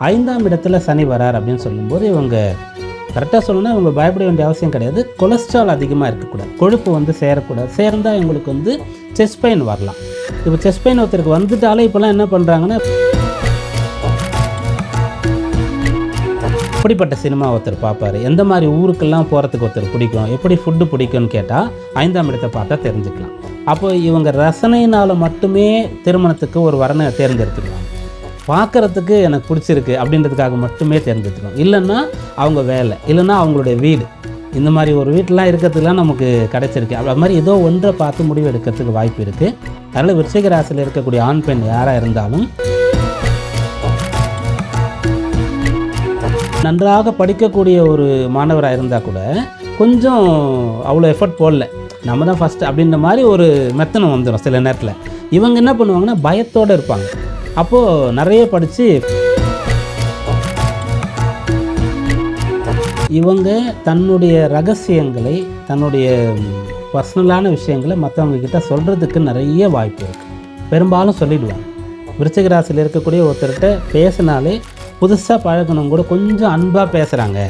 5ஆம் இடத்துல சனி வரார் அப்படின்னு சொல்லும்போது இவங்க கரெக்டாக சொல்லணும்னா இவங்க பயப்பட வேண்டிய அவசியம் கிடையாது. கொலஸ்ட்ரால் அதிகமாக இருக்கக்கூடாது, கொழுப்பு வந்து சேரக்கூடாது. சேர்ந்தால் இவங்களுக்கு வந்து செஸ்ட் பெயின் வரலாம். இப்போ செஸ்ட் பெயின் ஒருத்தருக்கு வந்துட்டாலே இப்போலாம் என்ன பண்ணுறாங்கன்னா, எப்படிப்பட்ட சினிமா ஒருத்தர் பார்ப்பார், எந்த மாதிரி ஊருக்கெல்லாம் போகிறதுக்கு ஒருத்தர் பிடிக்கும், எப்படி ஃபுட்டு பிடிக்கும்னு கேட்டால் 5ஆம் இடத்தை பார்த்தா தெரிஞ்சுக்கலாம். அப்போ இவங்க ரசனையினால் மட்டுமே திருமணத்துக்கு ஒரு வரனை தேர்ந்தெடுத்துக்கலாம். பார்க்குறதுக்கு எனக்கு பிடிச்சிருக்கு அப்படின்றதுக்காக மட்டுமே தேர்ந்தெடுத்துக்கணும். இல்லைன்னா அவங்க வேலை, இல்லைன்னா அவங்களுடைய வீடு, இந்த மாதிரி ஒரு வீட்டிலாம் இருக்கிறதுலாம் நமக்கு கிடைச்சிருக்கு. அது மாதிரி ஏதோ ஒன்றை பார்த்து முடிவு எடுக்கிறதுக்கு வாய்ப்பு இருக்குது. அதனால் விருச்சிக ராசியில் இருக்கக்கூடிய ஆண் பெண் யாராக இருந்தாலும் நன்றாக படிக்கக்கூடிய ஒரு மாணவராக இருந்தால் கூட கொஞ்சம் அவ்வளோ எஃபர்ட் போடல, நம்ம தான் ஃபஸ்ட்டு அப்படின்ற மாதிரி ஒரு மெத்தனம் வந்துடும் சில நேரத்தில். இவங்க என்ன பண்ணுவாங்கன்னா பயத்தோடு இருப்பாங்க. அப்போது நிறைய படித்து இவங்க தன்னுடைய ரகசியங்களை, தன்னுடைய பர்சனலான விஷயங்களை மற்றவங்கக்கிட்ட சொல்கிறதுக்கு நிறைய வாய்ப்பு இருக்குது. பெரும்பாலும் சொல்லிடுவாங்க. விருச்சிக ராசியில் இருக்கக்கூடிய ஒருத்தர்கிட்ட பேசினாலே புதுசாக பழகணும் கூட கொஞ்சம் அன்பாக பேசுகிறாங்க.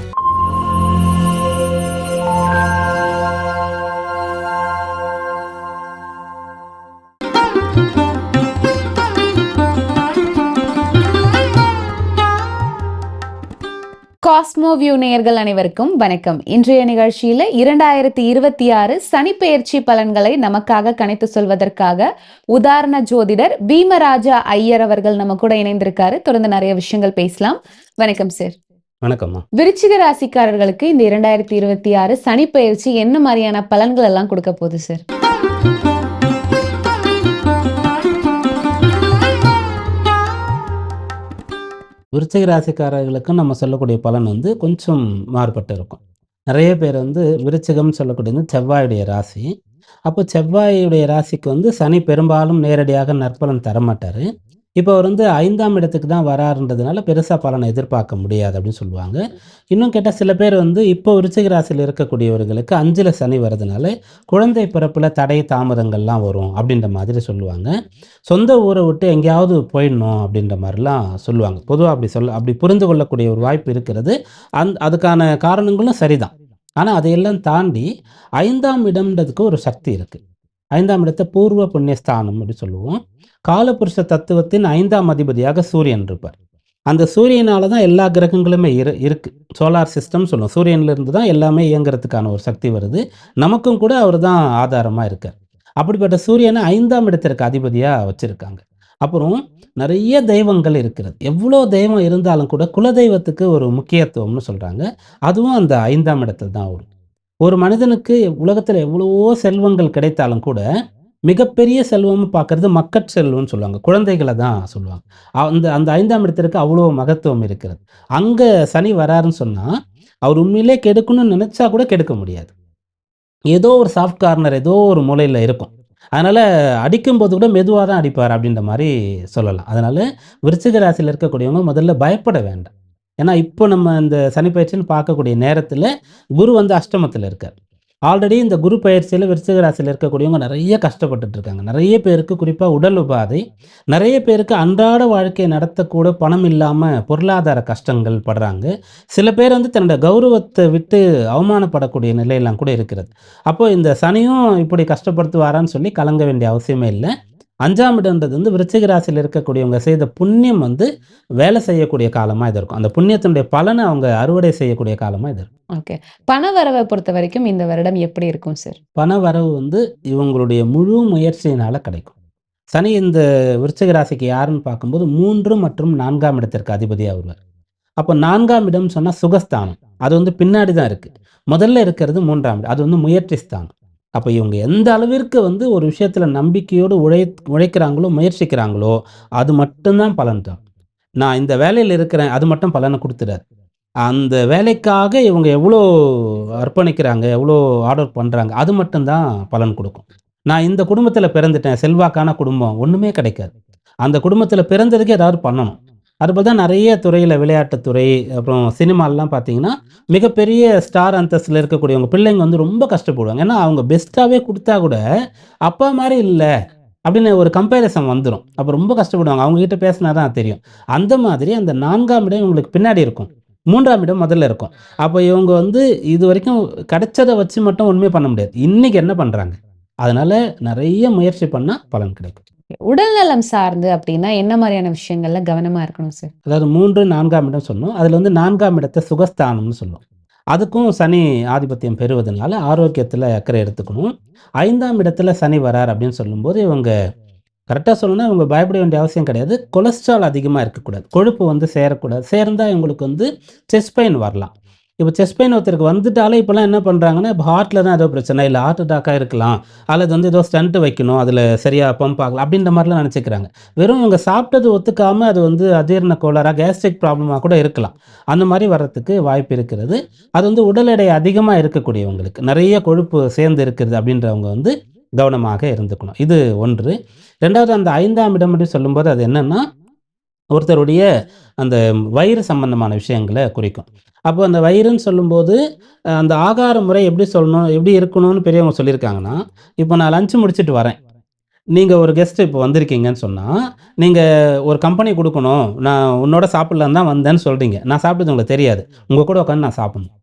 காஸ்மோ வியூ நேயர்கள் அனைவருக்கும் வணக்கம். இன்றைய நிகழ்ச்சியில 2026 சனிப்பெயர்ச்சி பலன்களை நமக்காக கணித்து சொல்வதற்காக உதாரண ஜோதிடர் பீமராஜா ஐயர் அவர்கள் நம்ம கூட இணைந்திருக்காரு. தொடர்ந்து நிறைய விஷயங்கள் பேசலாம். வணக்கம் சார். வணக்கம்மா. விருச்சிக ராசிக்காரர்களுக்கு இந்த 2026 சனிப்பெயர்ச்சி என்ன மாதிரியான பலன்கள் எல்லாம் கொடுக்க போகுது சார்? விருச்சிக ராசிக்காரர்களுக்கு நம்ம சொல்லக்கூடிய பலன் வந்து கொஞ்சம் மாறுபட்டு இருக்கும். நிறைய பேர் வந்து விருச்சிகம் சொல்லக்கூடியது செவ்வாயுடைய ராசி. அப்போ செவ்வாயுடைய ராசிக்கு வந்து சனி பெரும்பாலும் நேரடியாக நற்பலன் தரமாட்டார். இப்போ அவர் வந்து 5ஆம் இடத்துக்கு தான் வராருன்றதுனால பெருசாக பலனை எதிர்பார்க்க முடியாது அப்படின்னு சொல்லுவாங்க. இன்னும் கேட்டால் சில பேர் வந்து இப்போ விருச்சிக ராசியில் இருக்கக்கூடியவர்களுக்கு 5ல் சனி வர்றதுனால குழந்தை பிறப்பில் தடை தாமதங்கள்லாம் வரும் அப்படின்ற மாதிரி சொல்லுவாங்க. சொந்த ஊரை விட்டு எங்கேயாவது போயிடணும் அப்படின்ற மாதிரிலாம் சொல்லுவாங்க. பொதுவாக அப்படி புரிந்து கொள்ளக்கூடிய ஒரு வாய்ப்பு இருக்கிறது. அதுக்கான காரணங்களும் சரிதான். ஆனால் அதையெல்லாம் தாண்டி 5ஆம் இடம்ன்றதுக்கு ஒரு சக்தி இருக்குது. 5ஆம் இடத்தை பூர்வ புண்ணியஸ்தானம் அப்படி சொல்லுவோம். காலபுருஷ தத்துவத்தின் 5ஆம் அதிபதியாக சூரியன் இருப்பார். அந்த சூரியனால தான் எல்லா கிரகங்களுமே இருக்குது. சோலார் சிஸ்டம் சொல்லுவோம். சூரியன்லேருந்து தான் எல்லாமே இயங்குறதுக்கான ஒரு சக்தி வருது. நமக்கும் கூட அவர் தான் ஆதாரமாக இருக்கார். அப்படிப்பட்ட சூரியனை 5ஆம் இடத்திற்கு அதிபதியாக வச்சுருக்காங்க. அப்புறம் நிறைய தெய்வங்கள் இருக்கிறது. எவ்வளோ தெய்வம் இருந்தாலும் கூட குலதெய்வத்துக்கு ஒரு முக்கியத்துவம்னு சொல்கிறாங்க. அதுவும் அந்த 5ஆம் இடத்துல தான் வரும். ஒரு மனிதனுக்கு உலகத்தில் எவ்வளவோ செல்வங்கள் கிடைத்தாலும் கூட மிகப்பெரிய செல்வம்னு பார்க்கறது மக்கட் செல்வம்னு சொல்லுவாங்க. குழந்தைகளை தான் சொல்லுவாங்க. அந்த 5ஆம் இடத்திற்கு அவ்வளோ மகத்துவம் இருக்கிறது. அங்கே சனி வராருன்னு சொன்னால் அவர் உண்மையிலே கெடுக்கணும்னு நினச்சா கூட கெடுக்க முடியாது. ஏதோ ஒரு சாஃப்ட் கார்னர் ஏதோ ஒரு மூலையில் இருக்கும். அதனால் அடிக்கும்போது கூட மெதுவாக தான் அடிப்பார் அப்படின்ற மாதிரி சொல்லலாம். அதனால் விருச்சிக ராசியில் இருக்கக்கூடியவங்க முதல்ல பயப்பட வேண்டாம். ஏன்னா இப்போ நம்ம இந்த சனி பயிற்சின்னு பார்க்கக்கூடிய நேரத்தில் குரு வந்து அஷ்டமத்தில் இருக்கார். ஆல்ரெடி இந்த குரு பயிற்சியில் விருச்சிக ராசியில் இருக்கக்கூடியவங்க நிறைய கஷ்டப்பட்டுட்டு இருக்காங்க. நிறைய பேருக்கு குறிப்பாக உடல் உபாதை, நிறைய பேருக்கு அன்றாட வாழ்க்கையை நடத்தக்கூட பணம் இல்லாமல் பொருளாதார கஷ்டங்கள் படுறாங்க. சில பேர் வந்து தன்னோட கௌரவத்தை விட்டு அவமானப்படக்கூடிய நிலையெல்லாம் கூட இருக்கிறது. அப்போ இந்த சனியும் இப்படி கஷ்டப்படுத்துவாரான்னு சொல்லி கலங்க வேண்டிய அவசியமே இல்லை. 5ஆம் இடம்ன்றது வந்து விருச்சிக ராசியில் இருக்கக்கூடியவங்க செய்த புண்ணியம் வந்து வேலை செய்யக்கூடிய காலமாக இது இருக்கும். அந்த புண்ணியத்தினுடைய பலனை அவங்க அறுவடை செய்யக்கூடிய காலமாக இது இருக்கும். ஓகே. பண வரவை பொறுத்த வரைக்கும் இந்த வருடம் எப்படி இருக்கும் சார்? பண வரவு வந்து இவங்களுடைய முழு முயற்சியினால் கிடைக்கும். சனி இந்த விருச்சிக ராசிக்கு யாருன்னு பார்க்கும்போது 3 மற்றும் 4ஆம் இடத்திற்கு அதிபதியாக வருவார். அப்போ 4ஆம் இடம் சொன்னால் சுகஸ்தானம். அது வந்து பின்னாடி தான் இருக்குது. முதல்ல இருக்கிறது 3ஆம் இடம். அது வந்து முயற்சி ஸ்தானம். அப்போ இவங்க எந்த அளவிற்கு வந்து ஒரு விஷயத்தில் நம்பிக்கையோடு உழைக்கிறாங்களோ முயற்சிக்கிறாங்களோ அது மட்டும்தான் பலன் தான். நான் இந்த வேலையில் இருக்கிறேன் அது மட்டும் பலனை கொடுத்துடாது. அந்த வேலைக்காக இவங்க எவ்வளோ அர்ப்பணிக்கிறாங்க, எவ்வளோ ஆர்டர் பண்ணுறாங்க, அது மட்டும்தான் பலன் கொடுக்கும். நான் இந்த குடும்பத்தில் பிறந்துட்டேன், செல்வாக்கான குடும்பம், ஒன்றுமே கிடைக்காது. அந்த குடும்பத்தில் பிறந்ததுக்கு ஏதாவது பண்ணணும். அதுபோல் தான் நிறைய துறையில், விளையாட்டுத்துறை, அப்புறம் சினிமாலெலாம் பார்த்தீங்கன்னா மிகப்பெரிய ஸ்டார் அந்தஸ்தில் இருக்கக்கூடியவங்க பிள்ளைங்க வந்து ரொம்ப கஷ்டப்படுவாங்க. ஏன்னா அவங்க பெஸ்ட்டாகவே கொடுத்தா கூட அப்பா மாதிரி இல்லை, அப்படின்னு ஒரு கம்பேரிசன் வந்துரும். அப்ப ரொம்ப கஷ்டப்படுவாங்க. அவங்க கிட்ட பேசினா தான் தெரியும். அந்த மாதிரி அந்த 4ஆம் இடம் இவங்களுக்கு பின்னாடி இருக்கும். 3ஆம் இடம் முதல்ல இருக்கும். அப்ப இவங்க வந்து இதுவரைக்கும் கிடைச்சத வச்சு மட்டும் ஒண்ணுமே பண்ண முடியாது. இன்னைக்கு என்ன பண்றாங்க? அதனால நெறைய முயற்சி பண்ணா பலன் கிடைக்கும். உடல்நலம் சார்ந்து அப்படின்னா என்ன மாதிரியான விஷயங்கள்ல கவனமா இருக்கணும் சார்? அதாவது 3, 4ஆம் இடம் சொன்னோம். அதுல வந்து 4ஆம் இடத்த சுகஸ்தானம்னு சொல்லுவோம். அதுக்கும் சனி ஆதிபத்தியம் பெறுவதனால ஆரோக்கியத்துல அக்கறை எடுத்துக்கணும். 5ஆம் இடத்துல சனி வரார் அப்படின்னு சொல்லும்போது, இவங்க கரெக்ட்டா சொல்லணும்னா இவங்க பயப்பட வேண்டிய அவசியம் கிடையாது. கொலஸ்ட்ரால் அதிகமா இருக்கக்கூடாது. கொழுப்பு வந்து சேரக்கூடாது. சேர்ந்தா இவங்களுக்கு வந்து செஸ்ட் பெயின் வரலாம். இப்ப செஸ்ட் பெயின் ஒருத்தருக்கு வந்துட்டாலே இப்பலாம் என்ன பண்றாங்கன்னா, இப்ப ஹார்ட்ல தான் ஏதோ பிரச்சனை, இல்ல ஹார்ட் அட்டாக்கா இருக்கலாம். அல்லது வந்து ஏதோ ஸ்டண்ட் வைக்கணும். அதுல சரியா பம்ப் ஆகல. அப்படின்ற மாரிலாம் நெனச்சுக்கிறாங்க. வெறும் இவங்க சாப்பிட்டது ஒத்துக்காம அது வந்து அஜீரண கோளாறா, கேஸ்ட்ரிக் ப்ராப்ளமா கூட இருக்கலாம். அந்த மாரி வர்றதுக்கு வாய்ப்பு இருக்கிறது. அது வந்து உடல் எடை அதிகமா இருக்கக்கூடியவங்களுக்கு, நெறைய கொழுப்பு சேர்ந்து இருக்கிறது அப்படின்றவங்க வந்து கவனமாக இருந்துக்கணும். இது 1. 2வது அந்த 5ஆம் இடம் அப்படின்னு சொல்லும்போது அது என்னன்னா, ஒருத்தருடைய அந்த வயிறு சம்பந்தமான விஷயங்கள குறிக்கும். அப்போ அந்த வயிறுன்னு சொல்லும்போது, அந்த ஆகார முறை எப்படி சொல்லணும், எப்படி இருக்கணும்னு பெரியவங்க சொல்லியிருக்காங்கன்னா, இப்போ நான் லஞ்ச் முடிச்சுட்டு வரேன். நீங்க ஒரு கெஸ்ட் இப்போ வந்திருக்கீங்கன்னு சொன்னா, நீங்க ஒரு கம்பெனி குடுக்கணும். நான் உன்னோட சாப்பிடலான்னு தான் வந்தேன்னு சொல்றீங்க. நான் சாப்பிட்டது உங்களுக்கு தெரியாது. உங்க கூட உட்காந்து நான் சாப்பிடணும்.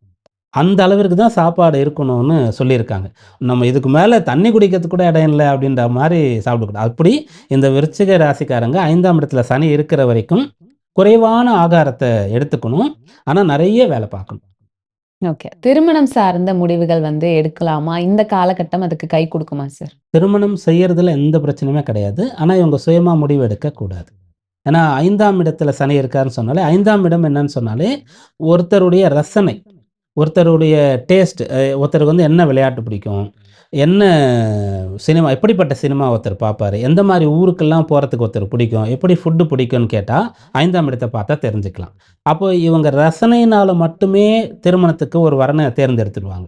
அந்த அளவிற்கு தான் சாப்பாடு இருக்கணும்னு சொல்லியிருக்காங்க. நம்ம இதுக்கு மேல தண்ணி குடிக்கிறதுக்கு கூட இடம் இல்ல அப்படின்ற மாரி சாப்பிடக்கூடாது. அப்படி இந்த விருச்சிக ராசிக்காரங்க 5ஆம் இடத்துல சனி இருக்கிற வரைக்கும் குறைவான ஆகாரத்த எடுத்துக்கணும். ஆனா நெறைய வேல பார்க்கணும். ஓகே. திருமணம் சார்ந்த முடிவுகள் வந்து எடுக்கலாமா? இந்த காலகட்டம் அதுக்கு கை குடுக்குமா சார்? திருமணம் செய்யறதுல எந்த பிரச்சனையுமே கிடையாது. ஆனா இவங்க சுயமா முடிவு எடுக்கக்கூடாது. ஏன்னா 5ஆம் இடத்துல சனி இருக்காருன்னு சொன்னாலே, 5ஆம் இடம் என்னன்னு சொன்னாலே, ஒருத்தருடைய ரசனை, ஒருத்தருடைய டேஸ்ட், ஒருத்தருக்கு வந்து என்ன விளையாட்டு பிடிக்கும்? என்ன சினிமா எப்படிப்பட்ட சினிமா ஒருத்தர் பார்ப்பாரு? எந்த மாரி ஊருக்கெல்லாம் போறதுக்கு ஒருத்தருக்கு பிடிக்கும்? எப்படி ஃபுட் பிடிக்கும்னு கேட்டா, 5ஆம் இடத்த பார்த்தா தெரிஞ்சுக்கலாம். அப்போ இவங்க ரசனையினால மட்டுமே திருமணத்துக்கு ஒரு வரன தேர்ந்தெடுத்துருவாங்க.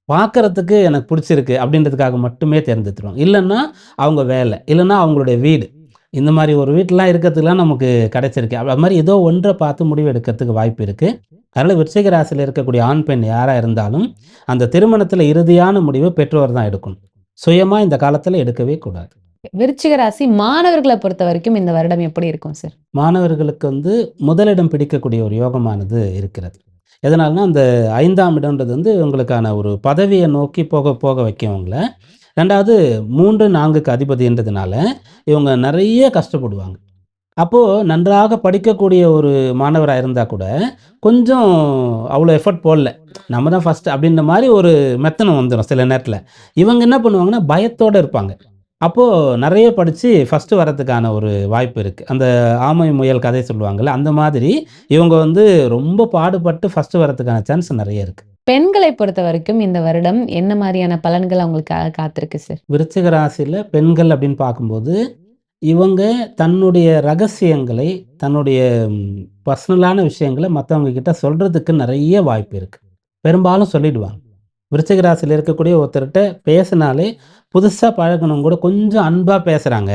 பார்க்கறதுக்கு எனக்கு பிடிச்சிருக்கு அப்படின்றதுக்காக மட்டுமே தேர்ந்தெடுத்துருவாங்க. இல்லன்னா, அவங்க வேலை, இல்லன்னா அவங்களுடைய வீடு. இந்த மாரி ஒரு வீட்லாம் இருக்கிறதுக்குலாம் நமக்கு கிடைச்சிருக்கு. அது மாரி ஏதோ ஒன்ற பார்த்து முடிவு எடுக்கிறதுக்கு வாய்ப்பு இருக்கு. அதனால விருச்சிக ராசியில இருக்கக்கூடிய ஆண், பெண் யாரா இருந்தாலும், அந்த திருமணத்தில இறுதியான முடிவு பெற்றோர் தான் எடுக்கணும். சுயமா இந்த காலத்தில எடுக்கவே கூடாது. விருச்சிக ராசி மாணவர்கள பொறுத்தவரைக்கும் இந்த வருடம் எப்படி இருக்கும் சார்? மாணவர்களுக்கு வந்து முதலிடம் பிடிக்கக்கூடிய ஒரு யோகமானது இருக்கிறது. எதனாலனா, அந்த 5ஆம் இடம்ன்றது வந்து இவங்களுக்கான ஒரு பதவிய நோக்கி போக போக வைக்கும் இவங்கள. 2வது 3, 4க்கு அதிபதின்றதுனால, இவங்க நெறைய கஷ்டப்படுவாங்க. அப்போ நன்றாக படிக்கக்கூடிய ஒரு மாணவரா இருந்தா கூட, கொஞ்சம் அவ்வளோ எஃபோர்ட் போடல. நம்ம தான் ஃபர்ஸ்ட் அப்படின்ற மாரி ஒரு மெத்தனம் வந்துரும் சில நேரத்தில. இவங்க என்ன பண்ணுவாங்கன்னா, பயத்தோட இருப்பாங்க. அப்போ நெறைய படிச்சு ஃபர்ஸ்ட் வரதுக்கான ஒரு வாய்ப்பு இருக்கு. அந்த ஆமை, முயல் கதை சொல்லுவாங்கல்ல, அந்த மாதிரி இவங்க வந்து ரொம்ப பாடுபட்டு ஃபர்ஸ்ட் வரதுக்கான சான்ஸ் நெறைய இருக்கு. பெண்களை பொறுத்தவரைக்கும் இந்த வருடம் என்ன மாரியான பலன்கள் அவங்களுக்காக காத்திருக்கு சார்? விருச்சிக ராசியில பெண்கள் அப்படின்னு பார்க்கும்போது, இவங்க தன்னுடைய ரகசியங்களை, தன்னுடைய பர்சனலான விஷயங்கள மத்தவங்க கிட்ட சொல்றதுக்கு நெறைய வாய்ப்பு இருக்கு. பெரும்பாலும் சொல்லிடுவாங்க. விருச்சிக ராசியில இருக்கக்கூடிய ஒருத்தர்ட்ட பேசினாலே, புதுசா பழகுனவங்க கூட கொஞ்சம் அன்பா பேசுறாங்க.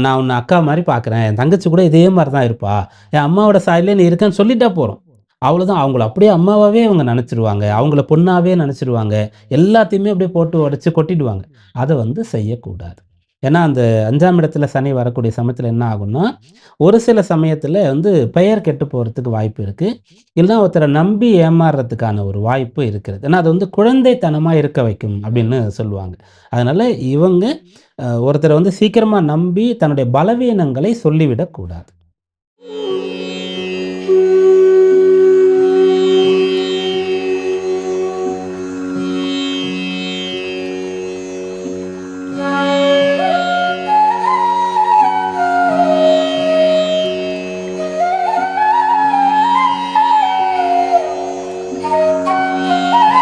நான் உன்ன அக்கா மாரி பார்க்குறேன். என் தங்கச்சி கூட இதே மாரி தான் இருப்பா. என் அம்மாவோட சாயல்லே நீ இருக்கன்னு சொல்லிட்டா போதும். அவ்வளோதான். அவங்கள அப்படியே அம்மாவாவே அவங்க நெனச்சுருவாங்க. அவங்கள பொண்ணாவே நெனச்சுருவாங்க. எல்லாத்தையுமே அப்படியே போட்டு உடைச்சு கொட்டிடுவாங்க. அத வந்து செய்யக்கூடாது. ஏன்னா, அந்த 5ஆம் இடத்துல சனி வரக்கூடிய சமயத்துல என்ன ஆகும்னா, ஒரு சில சமயத்துல வந்து பெயர் கெட்டு போறதுக்கு வாய்ப்பு இருக்கு. இல்லன்னா ஒருத்தர நம்பி ஏமாறுறதுக்கான ஒரு வாய்ப்பு இருக்கிறது. ஏன்னா, அது வந்து குழந்தைத்தனமா இருக்க வைக்கும் அப்படின்னு சொல்லுவாங்க. அதனால இவங்க ஒருத்தர வந்து சீக்கிரமா நம்பி தன்னுடைய பலவீனங்களை சொல்லிவிடக்கூடாது.